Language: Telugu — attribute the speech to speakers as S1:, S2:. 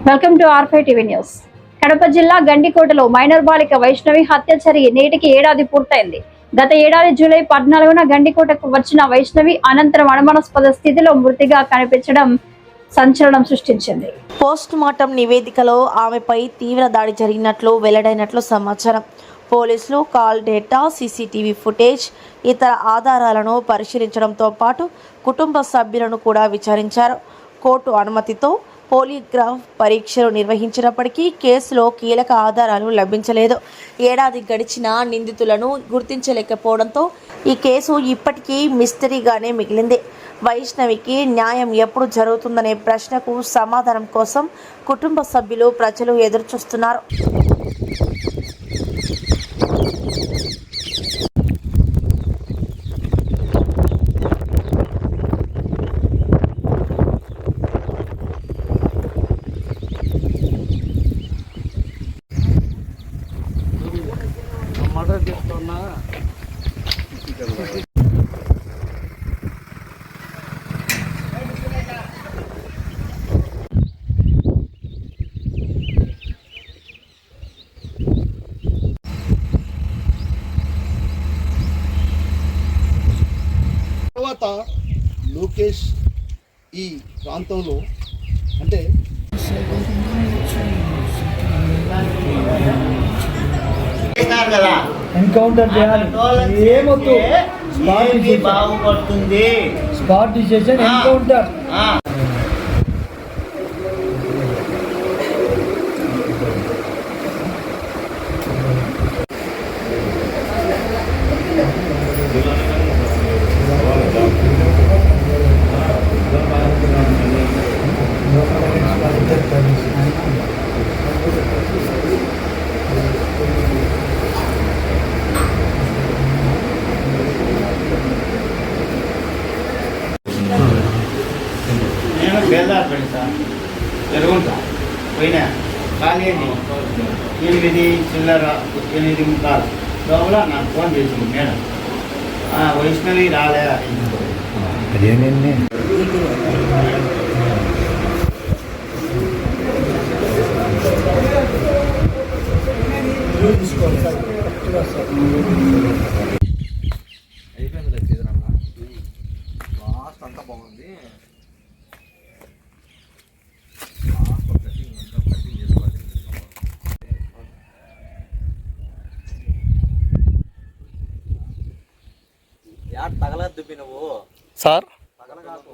S1: Welcome to R five TV news. Kadapa జిల్లా గండికోటలో మైనర్ బాలిక వైష్ణవి హత్య జరిగి నేటికి ఏడాది పూర్తయింది. గత ఏడాది జూలై 14న గండికోటకు వచ్చిన వైష్ణవి అనంతరం అనుమానాస్పద స్థితిలో మృతిగా కనిపించడం సంచలనం సృష్టించింది.
S2: పోస్ట్ మార్టం నివేదికలో ఆమెపై తీవ్ర దాడి జరిగినట్లు వెల్లడైనట్లు సమాచారం. పోలీసులు కాల్ డేటా, సీసీటీవీ ఫుటేజ్, ఇతర ఆధారాలను పరిశీలించడంతో పాటు కుటుంబ సభ్యులను కూడా విచారించారు. కోర్టు అనుమతితో పోలీగ్రాఫ్ పరీక్షలు నిర్వహించినప్పటికీ కేసులో కీలక ఆధారాలు లభించలేదు. ఏడాది గడిచిన నిందితులను గుర్తించలేకపోవడంతో ఈ కేసు ఇప్పటికీ మిస్టరీగానే మిగిలింది. వైష్ణవికి న్యాయం ఎప్పుడు జరుగుతుందనే ప్రశ్నకు సమాధానం కోసం కుటుంబ సభ్యులు, ప్రజలు ఎదురుచూస్తున్నారు.
S3: తర్వాత లోకేష్ ఈ ప్రాంతంలో అంటే
S4: ఎన్కౌంటర్ చేయాలి, ఏమొద్దు,
S5: బాగుపడుతుంది.
S4: Spot decision, encounter.
S5: నేను బేదారు పెడతా జరుగుంటా పోయినా కాలేజీ 8 చిల్లర 8 ముక్కాలు లోపల నాకు ఫోన్ చేసింది మేడం, వైష్ణవి రాలే.
S6: అంతా బాగుంది. యాడ్ తగలద్దు నువ్వు
S3: సార్
S6: తగలగాకు.